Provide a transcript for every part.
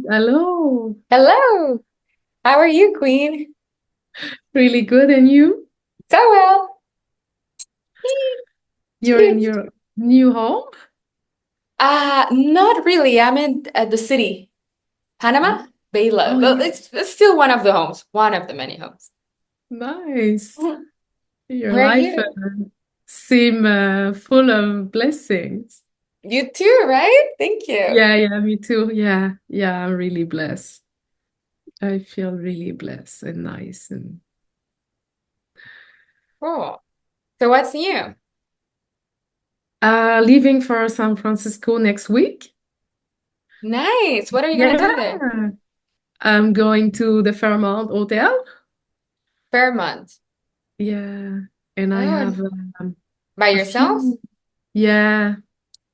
Hello. Hello. How are you, Queen? Really good. And you? So well. You're in your new home? Not really. I'm in the city, Oh, Panama, Bayla. oh, Well, yeah. it's still one of the homes, one of the many homes. Nice. Mhm. Your Where are life you? seem full of blessings. You too, right? Thank you. Yeah, yeah, me too. Yeah, yeah, I'm really blessed. I feel really blessed and nice and Cool. So what's new? leaving for San Francisco next week. Nice. What are you gonna do there? Yeah. I'm going to the Fairmont Hotel. Fairmont. Yeah. And I have Oh, by a yourself? few, yeah,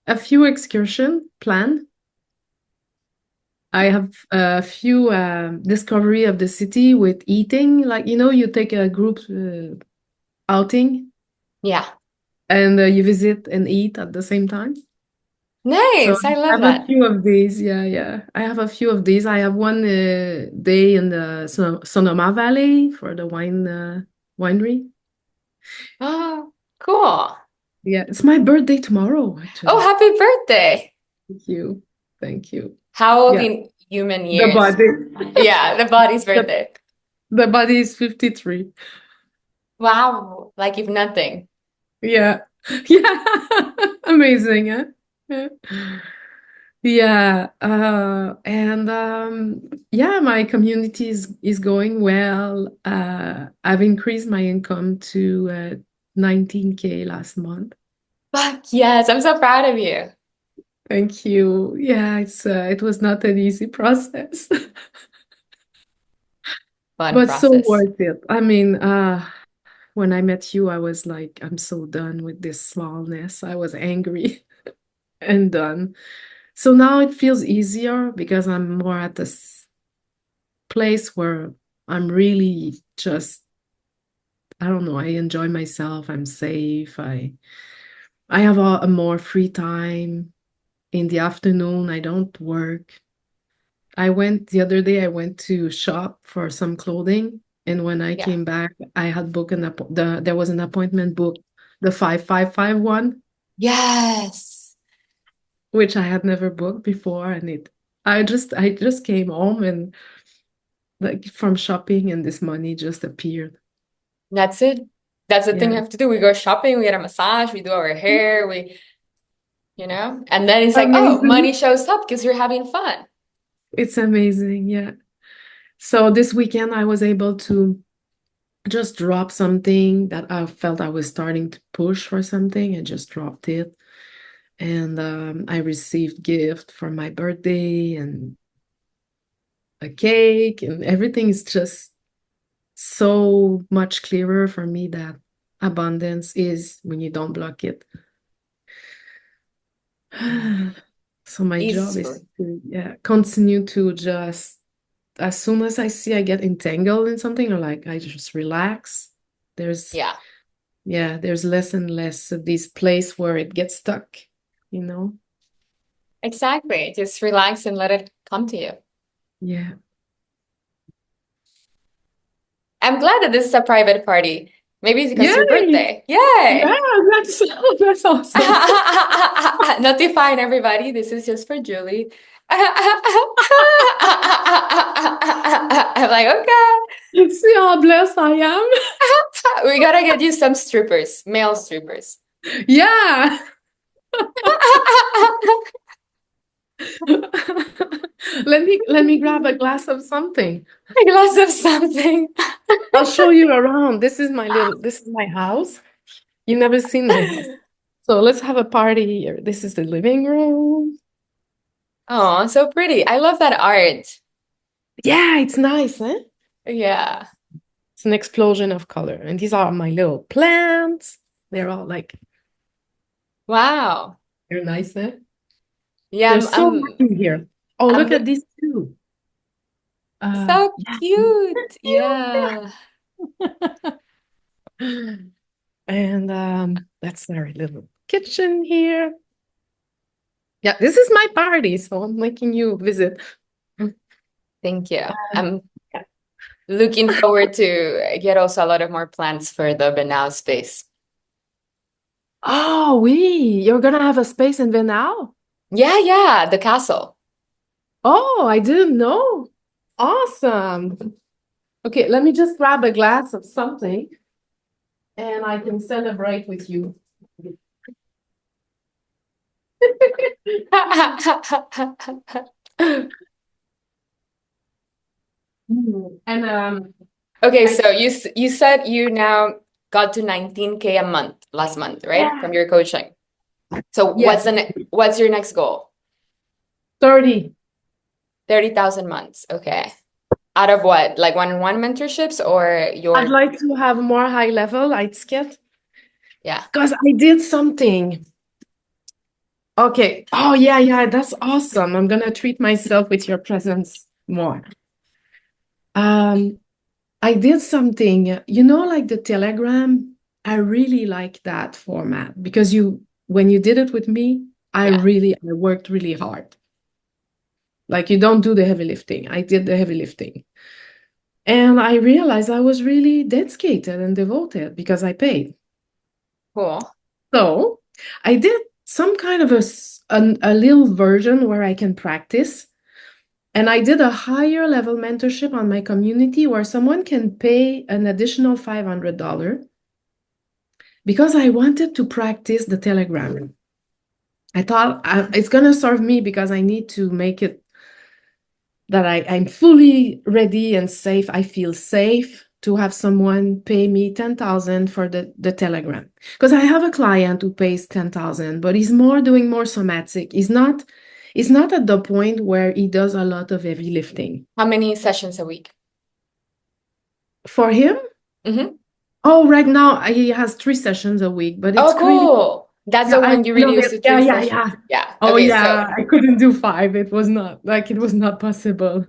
a few excursion planned. I have a few discovery of the city with eating. Like, you take a group outing Yeah. and you visit and eat at the same time. So Nice. I I love have a that. few of these. Yeah, yeah. I have a few of these. I have one day in the Sonoma Valley for the winery. Oh, cool. Yeah, it's my birthday tomorrow, Oh, actually. happy birthday. Thank you. Thank you. How old Yeah, in human the years? body. Yeah, the body's The, birthday. the body is 53. Wow, like if nothing. Yeah. Yeah. Amazing, huh? Yeah. Yeah. And yeah, my community is going well. I've increased my income to 19K last month. Fuck yes, I'm so proud of you. Thank you. Yeah, it was not an easy process, Fun but so process. worth it. I mean, when I met you, I was like, I'm so done with this smallness. I was angry and done. So now it feels easier because I'm more at this place where I'm really just, I don't know, I enjoy myself. I'm safe. I have a more free time in the afternoon. I don't work. The other day, I went to shop for some clothing. And when I Yeah. came back, I had booked there was an appointment book, the 5551, Yes. which I had never booked before. And I just came home and like from shopping and this money just appeared. That's it. That's the thing we Yeah. have to do. We go shopping, we get a massage, we do our hair, and then it's like, oh, Amazing. money shows up because you're having fun. It's amazing. Yeah. So this weekend I was able to just drop something that I felt I was starting to push for something. I just dropped it. And I received gift for my birthday and a cake, and everything is just so much clearer for me that abundance is when you don't block it. So my job is Easeful. to, yeah, continue to just, as soon as I see I get entangled in something, or like I just relax, there's, Yeah, yeah, there's less and less of this place where it gets stuck, you know? exactly. Just relax and let it come to you. Yeah. I'm glad that this is a private party. Maybe it's because it's your Yay! birthday. Yeah, Yay! that's that's awesome. Notifying everybody, this is just for Julie. I'm like, okay, You see how blessed I am? we gotta get you some strippers, male strippers. Yeah. Let me grab a glass of something. A glass of something. I'll show you around. This is my house. You never seen my house. So let's have a party here. This is the living room. Oh, so pretty. I love that art. Yeah, it's nice, eh? Yeah. It's an explosion of color. And these are my little plants. They're all like, Wow. they're nice, eh? Yeah, There's so much in here. Oh, look I'm at these two. so Yeah. cute. Yeah. And that's our little kitchen here. Yeah, this is my party, so I'm making you visit. Thank you. I'm looking forward to get also a lot of more plans for the Banao space. Oh, you're gonna have a space in Venao? Yeah, yeah, the castle. Oh, I didn't know. Awesome. Okay, let me just grab a glass of something and I can celebrate with you. And Okay, I so you said you now got to 19K a month last month, right? From yeah, your coaching. So yes, what's your next goal? 30. 30,000 months. Okay. Out of what? Like one-on-one mentorships or I'd your like to have more high level, I'd skip yeah. because I did something. Okay. Oh yeah, yeah, that's awesome. I'm gonna treat myself with your presence more. Um, I did something, like the Telegram. I really like that format because when you did it with me, Yeah. I worked really hard. Like you don't do the heavy lifting. I did the heavy lifting. And I realized I was really dedicated and devoted because I paid. Cool. So I did some kind of a little version where I can practice. And I did a higher level mentorship on my community where someone can pay an additional $500 because I wanted to practice the Telegram. I thought it's going to serve me because I need to make it that I'm fully ready and safe. I feel safe to have someone pay me 10,000 for the Telegram. Because I have a client who pays 10,000, but he's doing more somatic. He's not at the point where he does a lot of heavy lifting. How many sessions a week? For him, Mm-hmm. oh, right now he has 3 sessions a week, but it's Oh, crazy. cool. That's Yeah, the I one you love reduced it. to Yeah, three yeah, sessions. yeah. Yeah. Oh, Okay, so yeah. I couldn't do 5. It was not possible.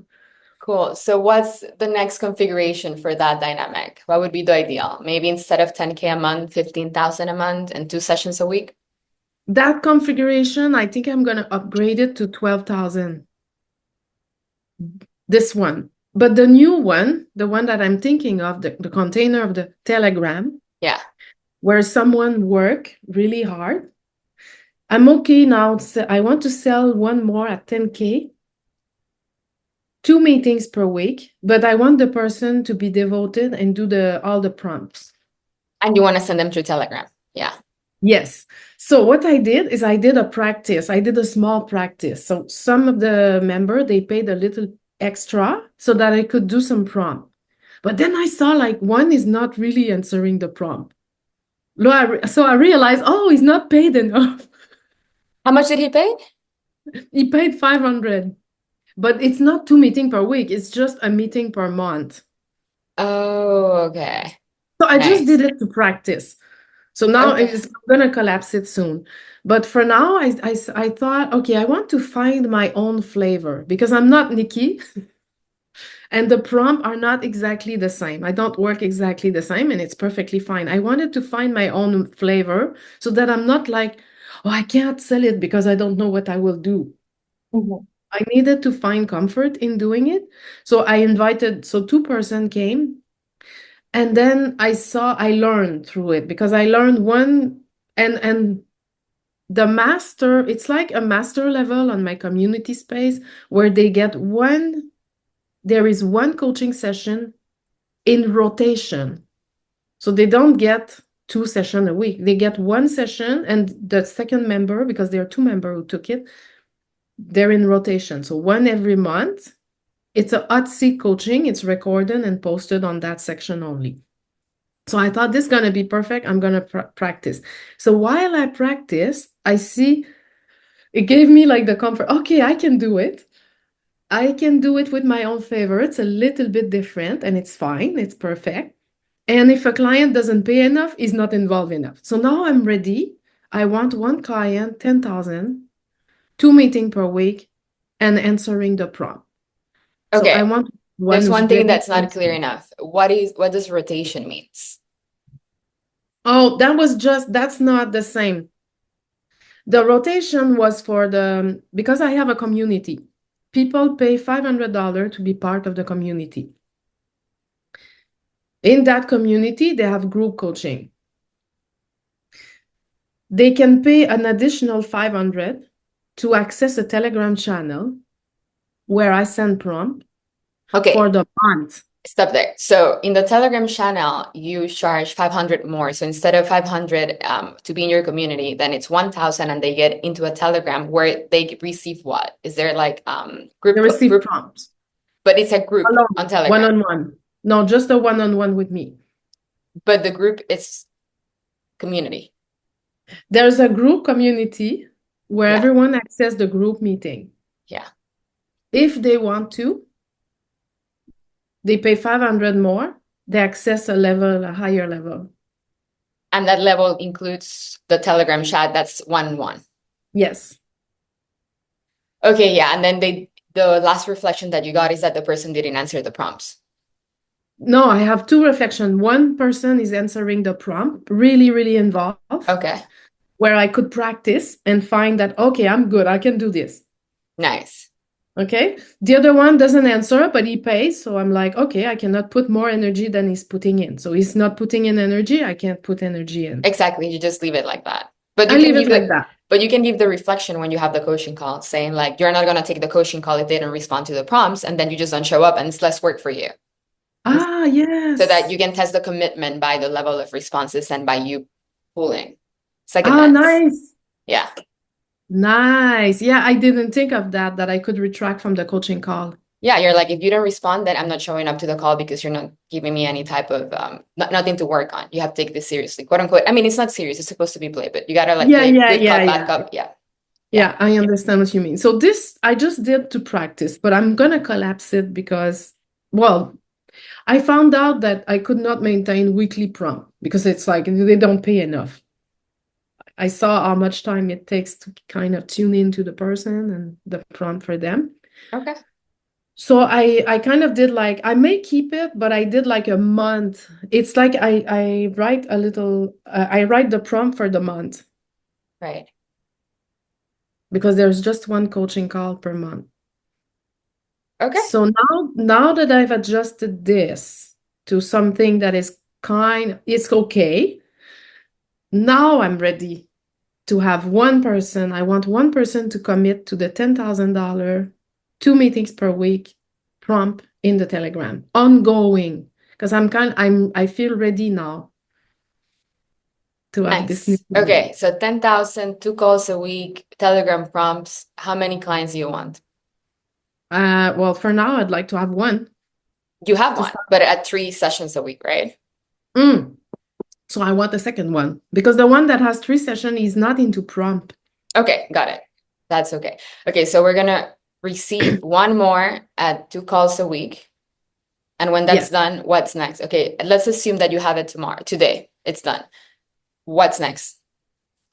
cool. So what's the next configuration for that dynamic? What would be the ideal? Maybe instead of 10K a month, 15,000 a month and 2 sessions a week? That configuration, I think I'm going to upgrade it to 12,000. This one. But the new one, the one that I'm thinking of, the container of the Telegram, Yeah. where someone work really hard. I'm okay now. I want to sell one more at 10K, 2 meetings per week, but I want the person to be devoted and do all the prompts. And you want to send them through Telegram. Yeah. Yes. So what I did is I did a practice. I did a small practice. So some of the they paid a little extra so that I could do some prompt. But then I saw like one is not really answering the prompt. So I realized, oh, he's not paid enough. How much did he pay? He paid 500, but it's not 2 meetings per week. It's just a meeting per month. Oh, okay. So I just did Nice. it to practice. So now Okay. I'm gonna collapse it soon. But for now, I thought, okay, I want to find my own flavor because I'm not Nicky and the prompt are not exactly the same. I don't work exactly the same and it's perfectly fine. I wanted to find my own flavor so that I'm not like, oh, I can't sell it because I don't know what I will do. Mhm. I needed to find comfort in doing it. So 2 person came. And then I learned through it because I learned one and the master, it's like a master level on my community space where there is one coaching session in rotation. So they don't get 2 sessions a week. They get one session and the second member, because there are 2 members who took it, they're in rotation. So one every month. It's a hot seat coaching. It's recorded and posted on that section only. So I thought this is going to be perfect. I'm going to practice. So while I practice, I see it gave me like the comfort. Okay, I can do it. I can do it with my own favor. It's a little bit different and it's fine. It's perfect. And if a client doesn't pay enough, he's not involved enough. So now I'm ready. I want one client, 10,000, 2 meetings per week, and answering the prompt. So I Okay. want one There's who's one thing very that's not clear sincere. enough. What does rotation means? Oh, that's not the same. The rotation was because I have a community. people pay $500 to be part of the community. In that community, they have group coaching. They can pay an additional 500 to access a Telegram channel where I send prompt for Okay, the month. stop there. So in the Telegram channel, you charge 500 more. So instead of 500 to be in your community, then it's 1,000 and they get into a Telegram where they receive what? Is there like They receive prompts but it's a group on alone, Telegram. one-on-one. No, just a one-on-one with me. But the group is community. There's a group community where Yeah. everyone access the group meeting. Yeah. If they want to, they pay 500 more, they access a higher level. And that level includes the Telegram chat that's 1-on-1. Yes. Okay, yeah. And then the last reflection that you got is that the person didn't answer the prompts. No, I have two reflections. One person is answering the prompt, really, really involved, Okay. where I could practice and find that, okay, I'm good, I can do this. Nice. Okay. The other one doesn't answer, but he pays. So I'm like, okay, I cannot put more energy than he's putting in. So he's not putting in energy, I can't put energy in. Exactly. You just leave it like that. But I you can leave it give like that. but you can give the reflection when you have the coaching call, saying like you're not gonna take the coaching call if they don't respond to the prompts, and then you just don't show up and it's less work for you. Ah, So that yes. you can test the commitment by the level of responses and by you pulling. It's like a Ah, dance. nice. Yeah. Nice. Yeah, I didn't think of that I could retract from the coaching call. Yeah, you're like, if you don't respond, then I'm not showing up to the call because you're not giving me any type of nothing to work on. You have to take this seriously, quote unquote. I mean, it's not serious, it's supposed to be play, but you gotta like Yeah, play yeah, good yeah, cop, bad yeah. cop. Yeah. Yeah. Yeah, I understand what you mean. So this I just did to practice, but I'm gonna collapse it because, well, I found out that I could not maintain weekly prompt because it's like they don't pay enough. I saw how much time it takes to kind of tune into the person and the prompt for them. Okay. So I kind of did like I may keep it, but I did like a month. It's like I write a little I write the prompt for the month Right. because there's just one coaching call per month. Okay. So now that I've adjusted this to something that is it's okay. Now I'm ready to have one person. I want one person to commit to the $10,000, 2 meetings per week prompt in the Telegram, ongoing. Because I feel ready now to have this new Nice. program. Okay. So 10,000, 2 calls a week, Telegram prompts. How many clients do you want? Well, for now, I'd like to have one You have to one, start. but at 3 sessions a week, right? Mm. So I want a second one because the one that has 3 sessions is not into prompt. Okay, got it. That's okay. Okay, so we're gonna receive one more at 2 calls a week. And when that's Yes. done, what's next? Okay, let's assume that you have it today. It's done. What's next?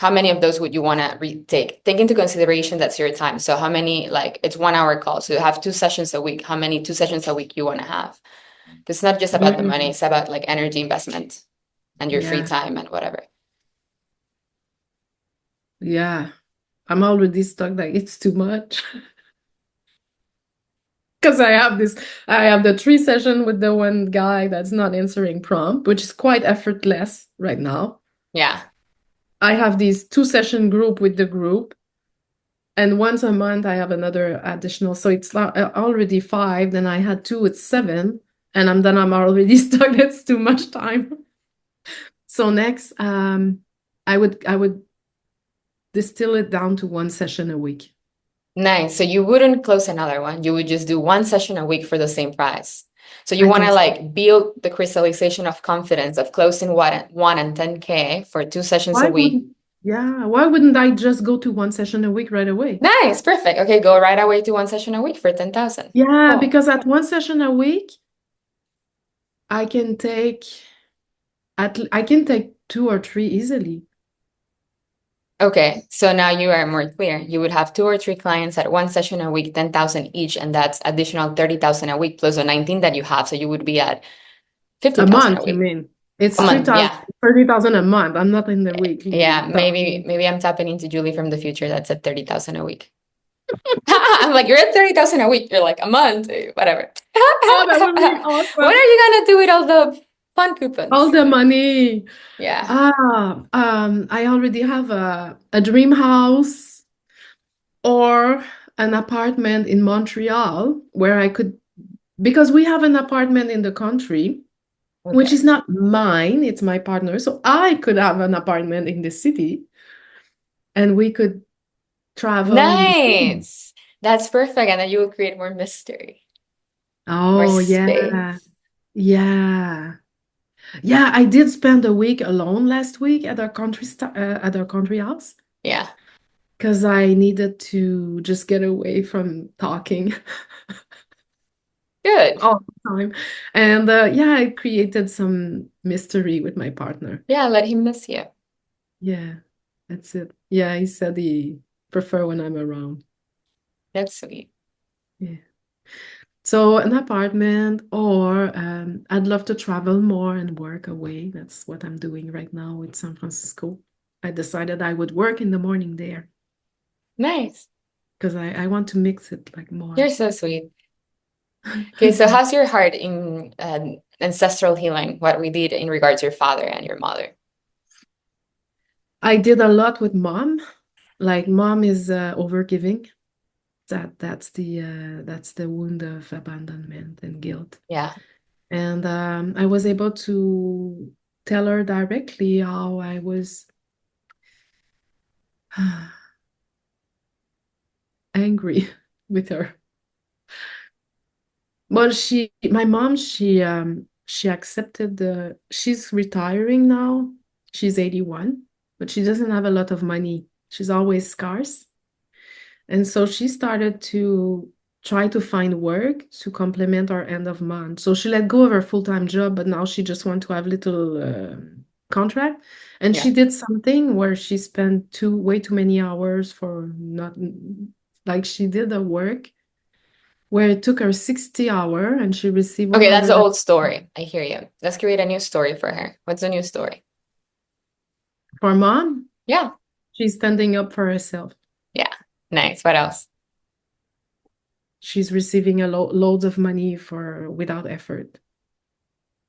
How many of those would you want to retake? Take into consideration that's your time. So how many, like it's 1 hour call. So you have 2 sessions a week. How many 2 sessions a week you want to have? Because it's not just about the money, Mm. it's about like energy investment and your free Yeah. time and whatever. Yeah. I'm already stuck like it's too much. Because I have the 3 session with the one guy that's not answering prompt, which is quite effortless right now. Yeah. I have this 2 session group with the group, and once a month I have another additional. So it's already 5. Then I had 2, it's 7, and I'm already stuck. That's too much time. So next, I would distill it down to 1 session a week. Nice. So you wouldn't close another one. You would just do 1 session a week for the same price. So you I want to think so. like build the crystallization of confidence of closing one and 10K for 2 sessions a Why week. why wouldn't I just go to 1 session a week right away? Nice, perfect. Okay, go right away to 1 session a week for 10,000. Yeah, Cool. because at 1 session a week, I can take I can take 2 or 3 easily. Okay, so now you are more clear. You would have 2 or 3 clients at 1 session a week, 10,000 each, and that's additional 30,000 a week plus the 19 that you have. So you would be at A 50,000 a month, you week. mean? It's A month, 3,000, yeah. 30,000 a month. I'm not in the weekly Yeah, stuff. maybe I'm tapping into Julie from the future. That's at 30,000 a week. I'm like, you're at 30,000 a week. You're like a month, whatever. Oh, that would be What awesome. are you gonna do with all the fun All coupons? the money. Yeah. I already have a dream house or an apartment in Montreal where I could, because we have an apartment in the country, which Okay. is not mine, it's my partner. So I could have an apartment in the city and we could travel in between. Nice. That's perfect. And then you will create more mystery, more Oh, yeah. space. Yeah. Yeah, I did spend a week alone last week at our at our country house Yeah. because I needed to just get away from talking Good. all the time. And yeah, I created some mystery with my partner. Yeah, let him miss you. Yeah, that's it. Yeah, he said he prefer when I'm around. That's sweet. Yeah. So an apartment, or I'd love to travel more and work away. That's what I'm doing right now with San Francisco. I decided I would work in the morning there Nice. because I want to mix it like You're more. so sweet. Okay, so how's your heart in ancestral healing? What we did in regards to your father and your mother? I did a lot with mom. Like mom is overgiving. That's the wound of abandonment and guilt. Yeah. And I was able to tell her directly how I was angry with her. Well, my mom, she accepted she's retiring now. She's 81, but she doesn't have a lot of money. She's always scarce. And so she started to try to find work to complement our end of month. So she let go of her full-time job, but now she just want to have little contract. And Yeah. she did something where she spent way too many hours for not, like she did a work where it took her 60 hour and she received Okay, that's the 100 old story. I hear you. Let's create a new story for her. What's the new story? for mom. Yeah. She's standing up for herself. Yeah. Nice. What else? She's receiving loads of money for without effort.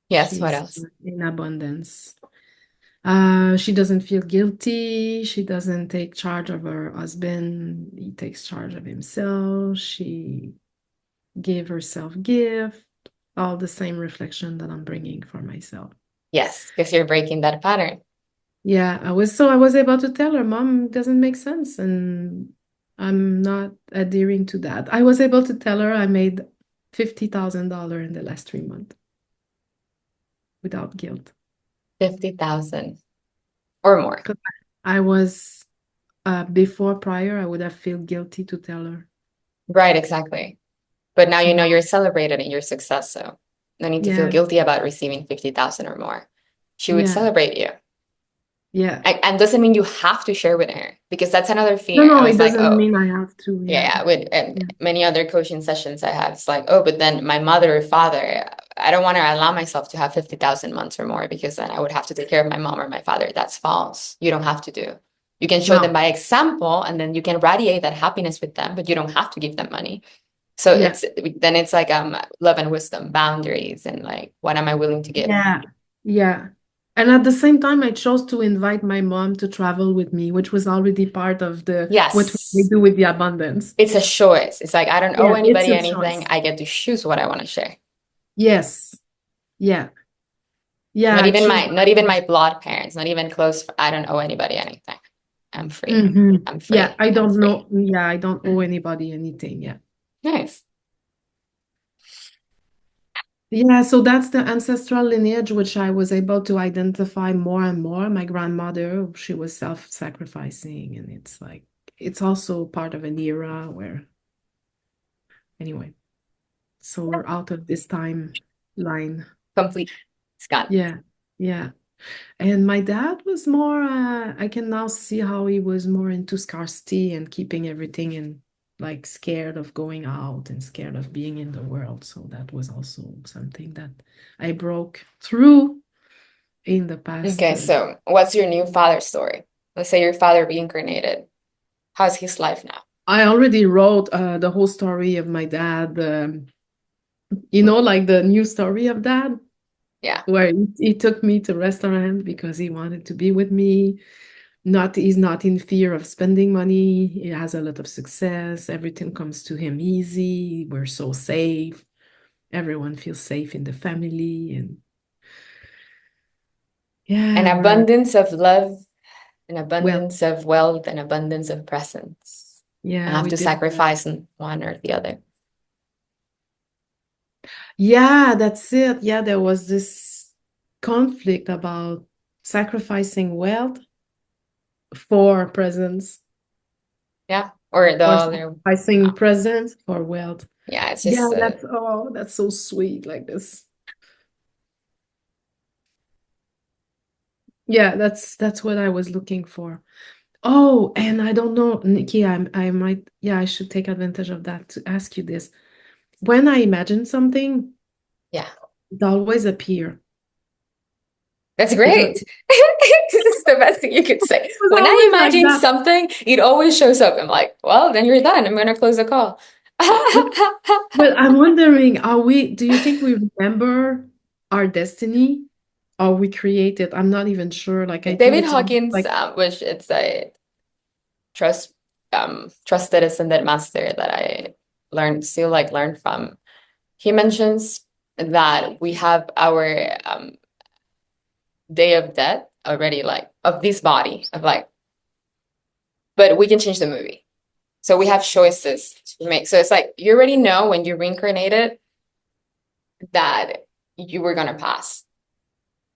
Yes, what She's else? in abundance. She doesn't feel guilty. She doesn't take charge of her husband. He takes charge of himself. She gave herself gift. All the same reflection that I'm bringing for myself. Yes, because you're breaking that pattern. Yeah, I was able to tell her, Mom, doesn't make sense, and I'm not adhering to that. I was able to tell her I made $50,000 in the last 3 months without guilt. 50,000 or more. 'Cause I was before prior, I would have feel guilty to tell her. Right, exactly. But now So you know now, you're celebrated in your success, so no need to feel yeah, guilty about receiving 50,000 or more. She would yeah, celebrate you. yeah. And doesn't mean you have to share with her because that's another No, fear. I no, was it like, doesn't oh, mean I have to. yeah, Yeah, yeah. With yeah, many other coaching sessions I have, it's like, oh, but then my mother or father, I don't want to allow myself to have 50,000 months or more because then I would have to take care of my mom or my father. That's false. You don't have to do. You can show them no, by example and then you can radiate that happiness with them, but you don't have to give them money. So yeah, it's like love and wisdom, boundaries, and like what am I willing to give? yeah, yeah. And at the same time, I chose to invite my mom to travel with me, which was already part of the what we Yes, do with the abundance. it's a choice. It's like I don't owe Yeah, it's anybody a anything. choice. I get to choose what I want to share. Yes, yeah, yeah. Not I even choose my not even wisely. my blood parents, not even close. I don't owe anybody anything. I'm free. I'm Yeah, free. I I'm don't free. know. Yeah, I don't owe anybody anything. Yeah. Nice. Yeah, so that's the ancestral lineage which I was able to identify more and more. My grandmother, she was self-sacrificing, and it's like it's also part of an era where, anyway, so we're out of this time line. Complete. It's gone. Yeah, yeah. And my dad was more, I can now see how he was more into scarcity and keeping everything in, like scared of going out and scared of being in the world. So that was also something that I broke through in the past. Okay, so what's your new father story? Let's say your father reincarnated. How's his life now? I already wrote the whole story of my dad. Like the new story of dad, Yeah. where he took me to restaurant because he wanted to be with me. Not He's not in fear of spending money. He has a lot of success. Everything comes to him easy. We're so safe. Everyone feels safe in the family, and An yeah, we're abundance of love, an well. abundance of wealth, an abundance of presence. I Yeah, have we to did that. sacrifice on one or the other. Yeah, that's it. Yeah, there was this conflict about sacrificing wealth for presence, Yeah. Or the or other. sacrificing presence for wealth. Yeah, it's Yeah, just that's so sweet, like this. Yeah, that's what I was looking for. Oh, and I don't know, Nikki, I might, yeah, I should take advantage of that to ask you this. When I imagine something, yeah. it always appear. That's It was, great. This is the best thing you could say. it was When I always like imagine that. something, it always shows up. I'm like, well, then you're done. I'm gonna close the call. But I'm wondering, do you think we remember our destiny or we create it? I'm not even sure. Like, I think David it's almost Hawkins, like, which it's a trust trusted ascended master that I learned from. He mentions that we have our day of death already, like of this body, of like, but we can change the movie. So we have choices to make. So it's like you already know when you reincarnated that you were gonna pass.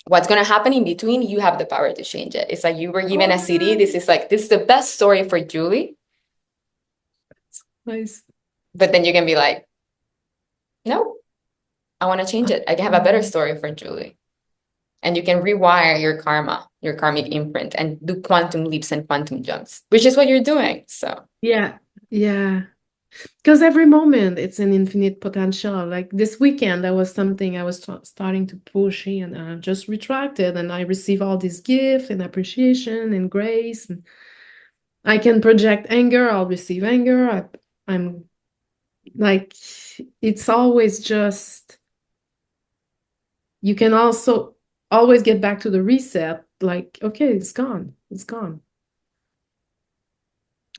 What's gonna happen in between, you have the power to change it. It's like you were given oh, a CD. This is the best story for Julie, nice. but then you can be like, no, I want to change it. I can have a better Um, story for Julie. And you can rewire your karma, your karmic imprint, and do quantum leaps and quantum jumps, which is what you're doing. So, yeah, yeah. Because every moment it's an infinite potential. Like this weekend, that was something I was starting to push in, and I just retracted, and I receive all this gift and appreciation and grace. And I can project anger, I'll receive anger. I'm like, it's always just, you can also always get back to the reset. Like, okay, it's gone, it's gone.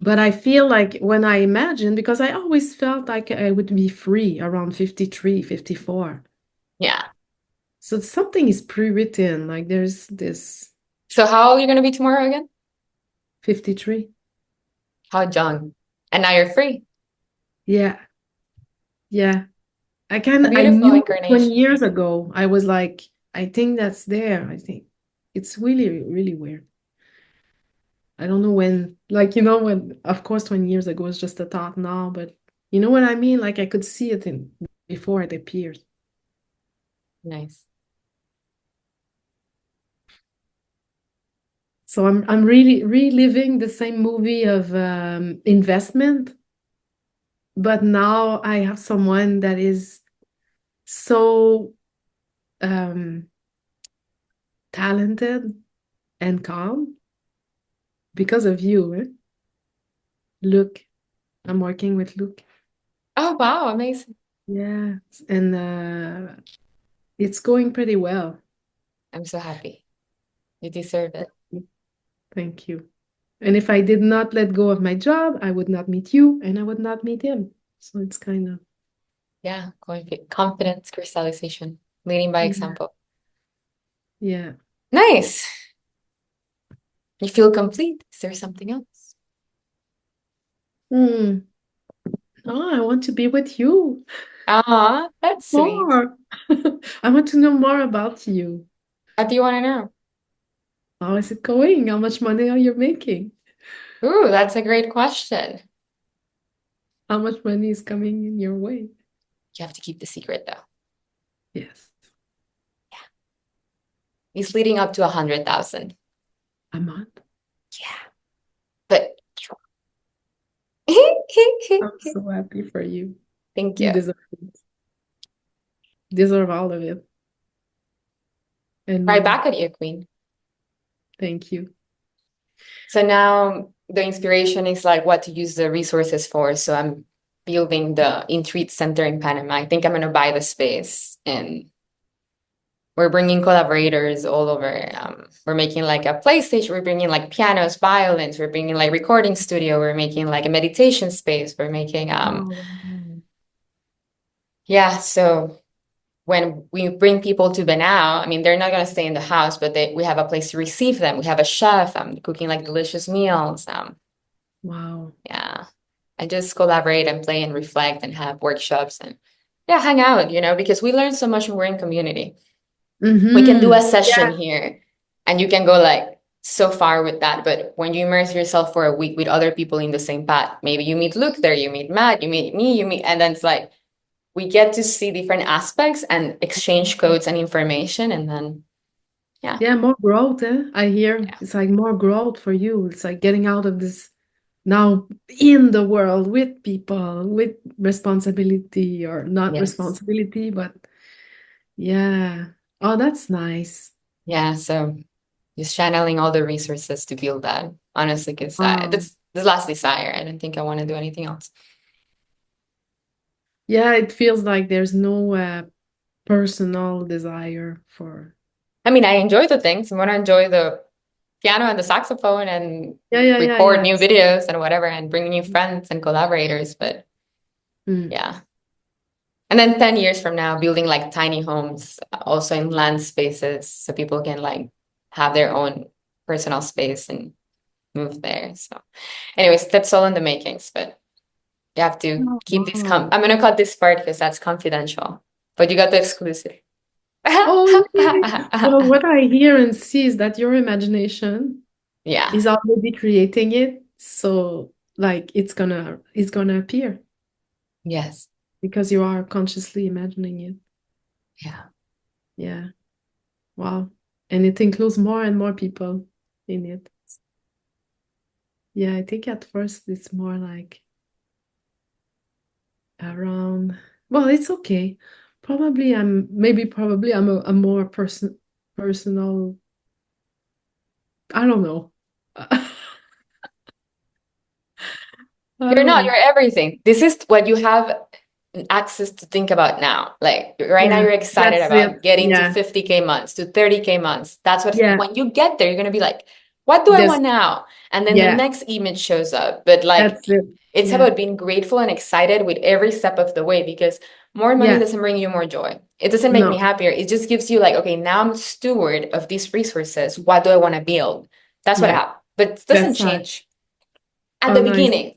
But I feel like when I imagine, because I always felt like I would be free around 53, 54. yeah. So something is pre-written, like there's this So, how old are you going to be tomorrow again? 53. How young? And now you're free. Yeah, yeah. A I beautiful knew 20 incarnation. years ago. I was like, I think that's there. I think it's really, really weird. I don't know when, like, when, of course, 20 years ago was just a thought now, but you know what I mean? Like, I could see it before it appeared. Nice. So I'm really reliving the same movie of investment, but now I have someone that is so um, talented and calm because of you. Luke, I'm working with Luke. Oh, wow. Amazing. Yeah, and it's going pretty well. I'm so happy. You deserve it. Thank you. And if I did not let go of my job, I would not meet you and I would not meet him. So it's kind of, Yeah. Confidence, crystallization, leading by yeah, example. yeah. Nice. You feel complete. Is there something else? Hmm. Oh, I want to be with you Ah, that's sweet. more. I want to know more about you. What do you want to know? How is it going? How much money are you making? Ooh, that's a great question. How much money is coming in your way? You have to keep the secret though. Yes, It's leading up to 100,000. a month. Yeah. But I'm so happy for you. thank You you. deserve it. Deserve all of it and Right more. back at you, Queen. Thank you. So now the inspiration is like what to use the resources for. So I'm building the Intreat Center in Panama. I think I'm gonna buy the space, and we're bringing collaborators all over. We're making like a PlayStation. We're bringing like pianos, violins. We're bringing like recording studio. We're making like a meditation space. We're making Oh, yeah. So when we bring people to Benau, I mean, they're not gonna stay in the house, but we have a place to receive them. We have a chef. I'm cooking like delicious meals. wow. Yeah, and just collaborate and play and reflect and have workshops and yeah, hang out. Because we learn so much when we're in community. We can do a Mm-hmm. session Yeah, here and you can go like so far with that. But when you immerse yourself for a week with other people in the same path, maybe you meet Luke there, you meet Matt, you meet me, and then it's like we get to see different aspects and exchange codes and information. And then, yeah, yeah, more growth, eh? I hear yeah, it's like more growth for you. It's like getting out of this now in the world with people, with responsibility or not yes. responsibility, but yeah. Oh, that's nice. Yeah. So just channeling all the resources to build that, honestly, because Wow. that's the last desire. I don't think I want to do anything else. Yeah, it feels like there's no personal desire for. I mean, I enjoy the things. I want to enjoy the piano and the saxophone and Yeah, yeah, yeah, record yeah. new videos and whatever and bring new friends and collaborators. But Mm. yeah. And then 10 years from now, building like tiny homes also in land spaces so people can like have their own personal space and move there. So, anyways, that's all in the makings, but you have to Oh, keep this. wow. I'm going to cut this part because that's confidential, but you got the exclusive. Oh, really? Well, what I hear and see is that your imagination Yeah. is already creating it, so like it's gonna appear Yes. because you are consciously imagining it. Yeah. Yeah. Wow. And it includes more and more people in it. Yeah, I think at first it's more like around, well, it's okay. Probably I'm a more personal, I don't know. I You're don't not, know. you're everything. This is what you have access to think about now. Like right now, Yeah, you're excited that's it. about getting to Yeah. 50K months, to 30K months. That's what, Yeah. when you get there, you're going to be like, what do I This, want now? And then the yeah, next image shows up. But like, that's it. it's Yeah. about being grateful and excited with every step of the way because more money Yeah. doesn't bring you more joy. It doesn't make me No, happier. It just gives you like, okay, now I'm steward of these resources. What do I want to build? That's what I yeah. have. But it doesn't That's right. change at Oh, the nice. beginning.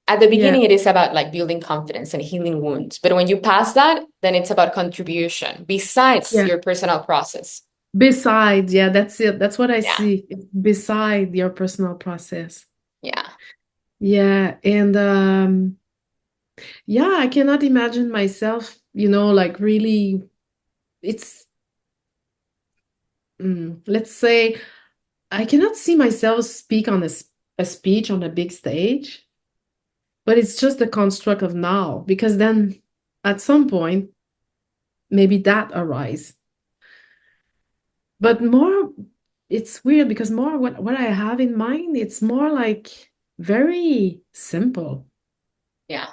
At the Yeah. beginning, it is about like building confidence and healing wounds. But when you pass that, then it's about contribution besides Yeah. your personal process. Beside, yeah, that's it. That's what I Yeah. see. It's beside your personal process. Yeah. Yeah. And yeah, I cannot imagine myself, like really it's let's say I cannot see myself speak on a speech on a big stage, but it's just the construct of now because then at some point maybe that arise. But more, it's weird because more what I have in mind, it's more like very simple. Yeah.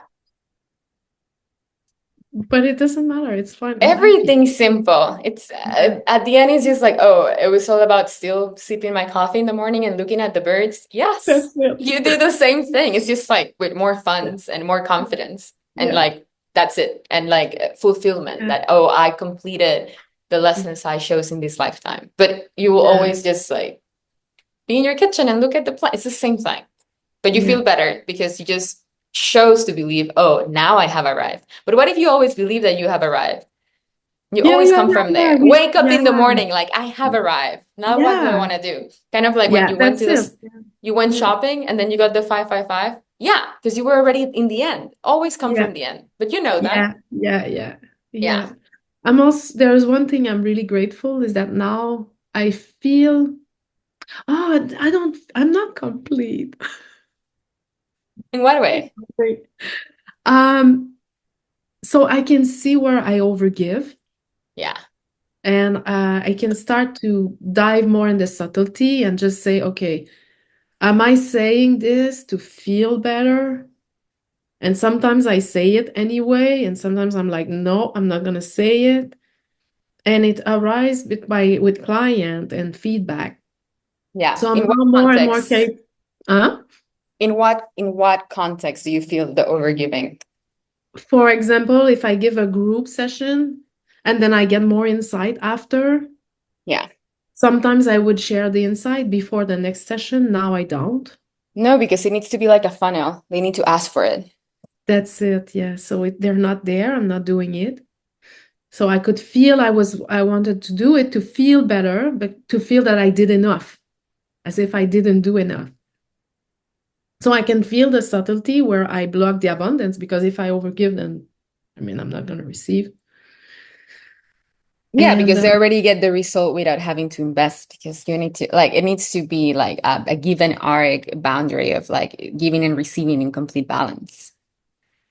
But it doesn't matter. It's fine. I'm happy. Everything's simple. It's Yeah, at the end, it's just like, oh, it was all about still sipping my coffee in the morning and looking at the birds. Yes, that's it. you do the same thing. It's just like with more Yeah, funds and more confidence. And yeah, like, that's it. And like fulfillment yeah, that, oh, I completed the lessons I chose in this lifetime. But you will yeah, always just like be in your kitchen and look at the plant. It's the same thing. But you yeah. feel better because you just chose to believe, oh, now I have arrived. But what if you always believe that you have arrived? You Yeah, always yeah, come yeah, from yeah. there. Wake up Yeah, in the morning like I have arrived. Now what do I yeah, want to do? Kind of like when yeah, you went that's to it. this, you went Yeah, shopping and then you got the 555. Yeah, because you were already in the end. Always come yeah, from the end. But you know that. yeah, yeah, yeah, Yeah. yeah. There's one thing I'm really grateful is that now I feel, I'm not complete. In what way? Wait. Um, so I can see where I overgive Yeah. and I can start to dive more in the subtlety and just say, okay, Am I saying this to feel better? And sometimes I say it anyway, and sometimes I'm like, no, I'm not gonna say it. And it arises with client and feedback. Yeah. So I'm In what now more and more context? capable. Huh? In what context do you feel the overgiving? For example, if I give a group session and then I get more insight after, Yeah. sometimes I would share the insight before the next session. Now I don't. No, because it needs to be like a funnel. They need to ask for it. That's it. Yeah. So they're not there. I'm not doing it. So I could feel I wanted to do it to feel better, but to feel that I did enough, as if I didn't do enough. So I can feel the subtlety where I block the abundance because if I overgive, then I mean I'm not going to receive. Yeah, And because they already get the result without having to invest because you need to like it needs to be like a given arc boundary of like giving and receiving in complete balance.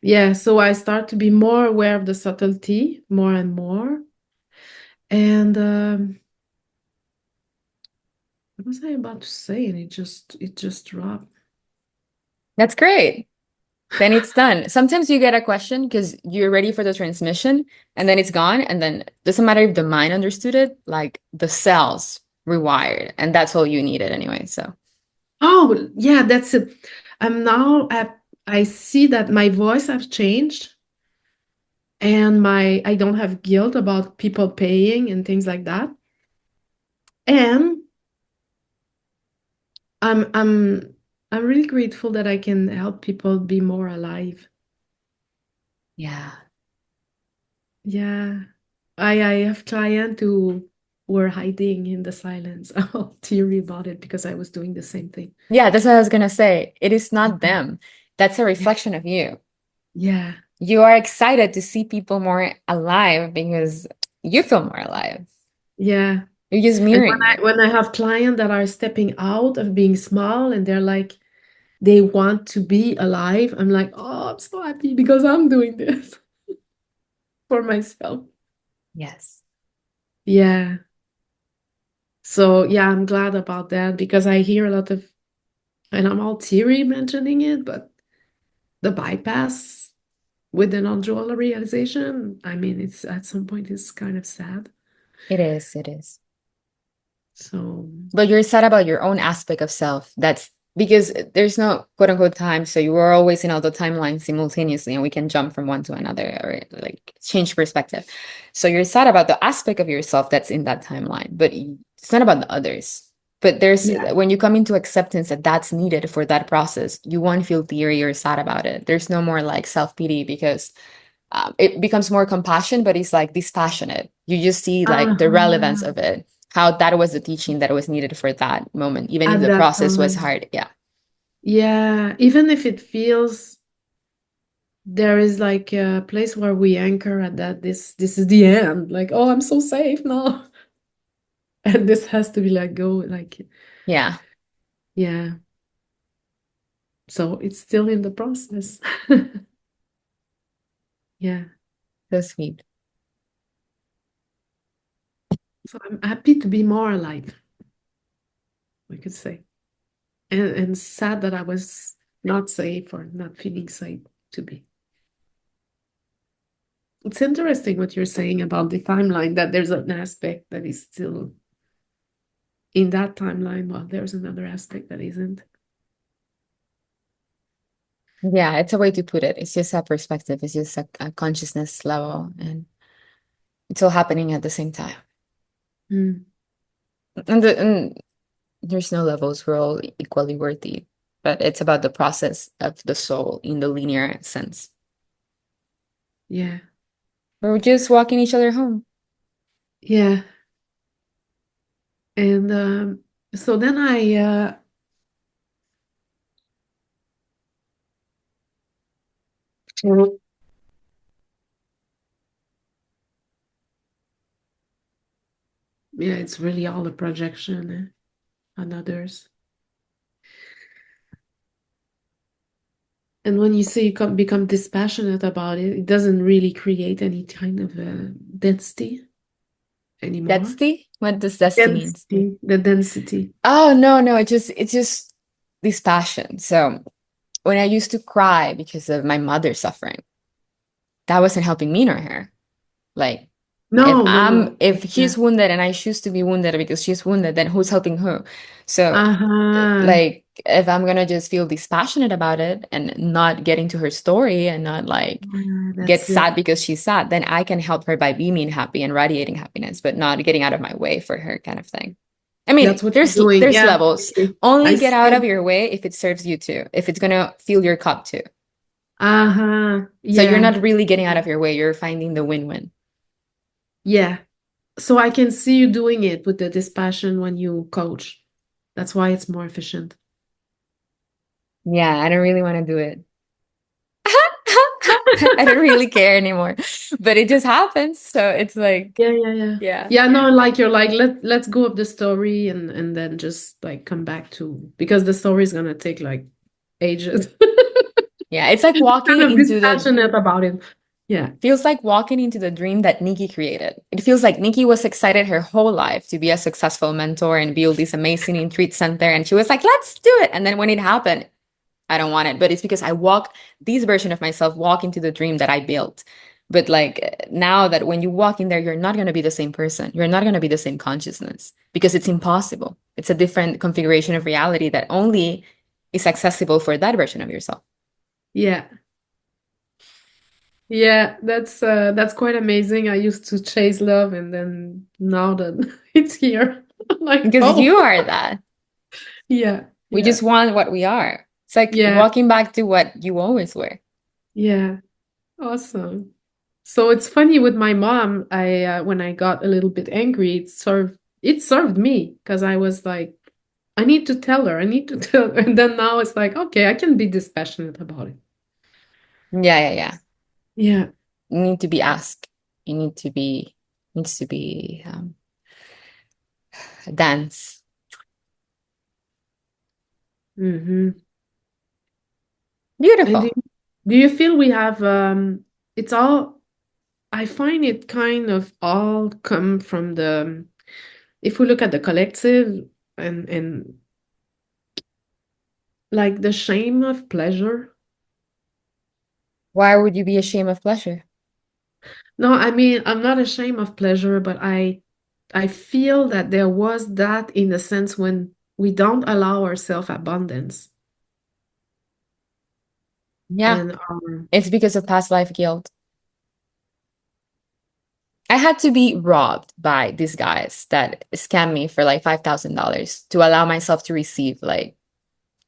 yeah, so I start to be more aware of the subtlety more and more. And what was I about to say? And it just dropped. That's great. Then it's done. Sometimes you get a question because you're ready for the transmission and then it's gone. And then doesn't matter if the mind understood it, like the cells rewired. And that's all you needed anyway. So Oh, yeah, that's it. I'm now I see that my voice has changed and my I don't have guilt about people paying and things like that. And I'm really grateful that I can help people be more alive. yeah, Yeah. I have clients who were hiding in the silence. I'll teary about it because I was doing the same thing. yeah, that's what I was gonna say. It is not Mhm. them. That's a Yeah. reflection of you. Yeah. You are excited to see people more alive because you feel more alive. Yeah. You're just And mirroring it. when I have clients that are stepping out of being small and they're like they want to be alive, I'm like, oh, I'm so happy because I'm doing this for myself. Yes. Yeah. So yeah, I'm glad about that because I hear a lot of, and I'm all teary mentioning it, but the bypass with the non-dual realization, I mean, it's at some point it's kind of sad. It is. It is. So But you're sad about your own aspect of self. That's because there's no quote unquote time. So you are always in all the timelines simultaneously, and we can jump from one to another or like change perspective. So you're sad about the aspect of yourself that's in that timeline, but it's not about the others. But there's yeah. when you come into acceptance that that's needed for that process, you won't feel theory or sad about it. There's no more like self pity because it becomes more compassion, but it's like dispassionate. You just see like the relevance Uh-huh. of it, how that was the teaching that was needed for that moment, even if At the that process was time. hard. Yeah. Yeah, even if it feels there is like a place where we anchor at that this is the end. Like, oh, I'm so safe now. And this has to be let go. Like, Yeah. yeah. So it's still in the process. Yeah. So sweet. So I'm happy to be more alive, we could say. And sad that I was not safe or not feeling safe to be. It's interesting what you're saying about the timeline, that there's an aspect that is still in that timeline, while there's another aspect that isn't. Yeah, it's a way to put it. It's just a perspective. It's just a consciousness level, and it's all happening at the same time. Mm, And there's no levels. We're all equally worthy, but it's about the process of the soul in the linear sense. yeah. We're just walking each other home. Yeah. And so then yeah, it's really all a projection on others. And when you say you become dispassionate about it, it doesn't really create any kind of density anymore. Density? What does density mean? Density, the density. Oh no, no, it's just this passion. So when I used to cry because of my mother suffering, that wasn't helping me nor her. Like No, no, no. if Yeah. she's wounded and I choose to be wounded because she's wounded, then who's helping who? So Uh-huh. like if I'm gonna just feel dispassionate about it and not get into her story and not like Yeah, get that's it. sad because she's sad, then I can help her by being happy and radiating happiness, but not getting out of my way for her kind of thing. I mean, That's what you're doing. there's Yeah. levels. I Only get see out of it. your way if it serves you too, if it's gonna fill your cup too. Uh-huh. So you're Yeah. not really getting out of your way, you're finding the win-win. Yeah. So I can see you doing it with the dispassion when you coach. That's why it's more efficient. Yeah, I don't really want to do it. I don't really care anymore, but it just happens. So it's like, Yeah, yeah, yeah. yeah. Yeah, no, like you're like, let's go up the story and then just like come back to because the story is gonna take like ages. Yeah, it's like Kind walking of into the dispassionate about it. Yeah. feels like walking into the dream that Nikki created. It feels like Nikki was excited her whole life to be a successful mentor and build this amazing retreat center. And she was like, let's do it. And then when it happened, I don't want it. But it's because I walk this version of myself, walk into the dream that I built. But like now that when you walk in there, you're not going to be the same person. You're not going to be the same consciousness because it's impossible. It's a different configuration of reality that only is accessible for that version of yourself. Yeah. Yeah, that's quite amazing. I used to chase love and then now that it's here, I'm like, Because oh, you are that. yeah, We yeah, just want what we are. It's like yeah, walking back to what you always were. yeah. Awesome. So it's funny with my mom, I when I got a little bit angry, it served me because I was like, I need to tell her, I need to tell her. And then now it's like, okay, I can be dispassionate about it. Yeah, yeah, yeah. Yeah. You need to be asked. You need to be needs to be dance. Mm-hmm. And Beautiful. do you feel we have it's all I find it kind of all come from the if we look at the collective and like the shame of pleasure. Why would you be ashamed of pleasure? No, I mean I'm not ashamed of pleasure, but I feel that there was that in the sense when we don't allow ourselves abundance Yeah, and it's because of past life guilt. I had to be robbed by these guys that scammed me for like $5,000 to allow myself to receive like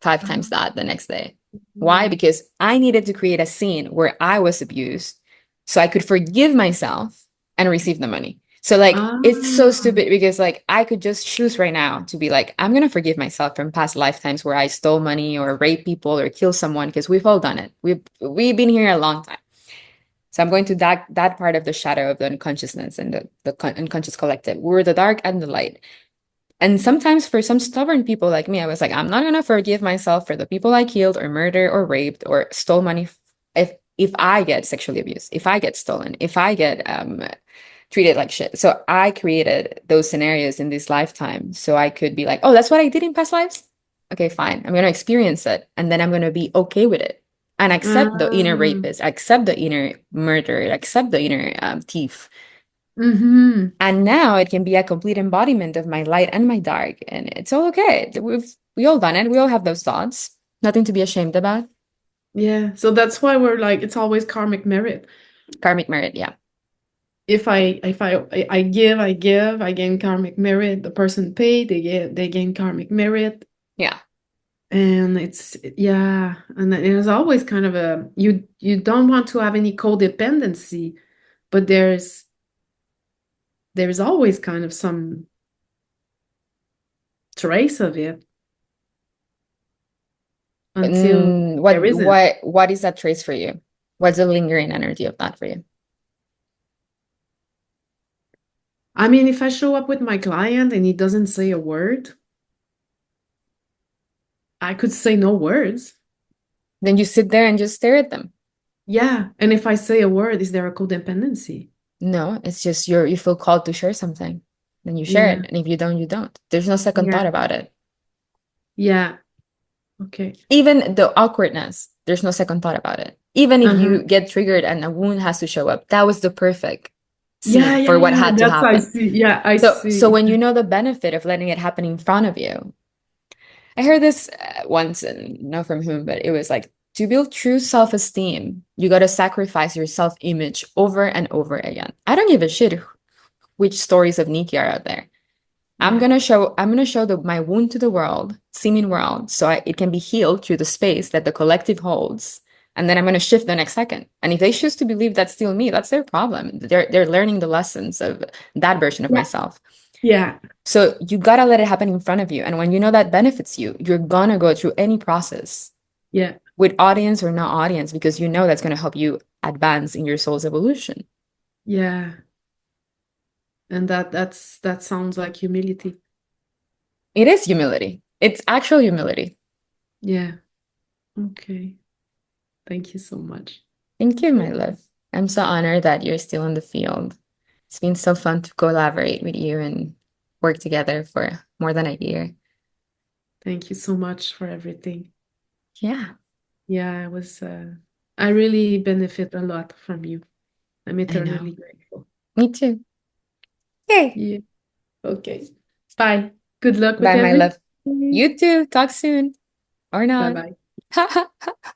five times that the next day. Why? mm, Because I needed to create a scene where I was abused so I could forgive myself and receive the money. So like it's so ah, stupid because like I could just choose right now to be like, I'm gonna forgive myself from past lifetimes where I stole money or rape people or kill someone because we've all done it. We've been here a long time. So I'm going to that part of the shadow of the unconsciousness and the unconscious collective. We're the dark and the light. And sometimes for some stubborn people like me, I was like, I'm not gonna forgive myself for the people I killed or murdered or raped or stole money if I get sexually abused, if I get stolen, if I get treated like shit. So I created those scenarios in this lifetime so I could be like, oh, that's what I did in past lives. Okay, fine. I'm gonna experience it and then I'm gonna be okay with it and accept the inner ah, rapist, accept the inner murderer, accept the inner thief. mm-hmm. And now it can be a complete embodiment of my light and my dark. And it's all okay. We all done it. We all have those thoughts. Nothing to be ashamed about. Yeah. So that's why we're like it's always karmic merit. Karmic merit, yeah. If I give, I gain karmic merit. The person paid, they gain karmic merit. Yeah. And it's yeah, and there's always kind of a you don't want to have any codependency, but there's always kind of some trace of it until there isn't. What is that trace for you? What's the lingering energy of that for you? I mean, if I show up with my client and he doesn't say a word, I could say no words. Then you sit there and just stare at them. Yeah, and if I say a word, is there a codependency? No, it's just you feel called to share something. Then you share Yeah, it. And if you don't, you don't. There's no second yeah, thought about it. yeah. Okay. Even the awkwardness, there's no second thought about it. Even if Uh-huh. you get triggered and a wound has to show up, that was the perfect Yeah, scene yeah, for what yeah. had to That's I happen. see. Yeah, I So see. when you know the benefit of letting it happen in front of you, I heard this once, and not from whom, but it was like, to build true self-esteem, you got to sacrifice your self-image over and over again. I don't give a shit which stories of Nicky are out there. Yeah. I'm gonna show my wound to the world, seeming world, so it can be healed through the space that the collective holds. And then I'm gonna shift the next second. And if they choose to believe that's still me, that's their problem. They're learning the lessons of that version of Yeah. myself. Yeah. So you gotta let it happen in front of you. And when you know that benefits you, you're gonna go through any process Yeah. with audience or not audience, because you know that's gonna help you advance in your soul's evolution. Yeah. And that sounds like humility. It is humility. It's actual humility. Yeah. Okay. Thank you so much. Thank you, my love. I'm so honored that you're still in the field. It's been so fun to collaborate with you and work together for more than a year. Thank you so much for everything. Yeah, Yeah, I really benefit a lot from you. I'm I know. eternally grateful. Me too. Yay. Yeah. Okay. Bye. Good luck with Bye, my everything. love. You too. Talk soon or Bye not. bye.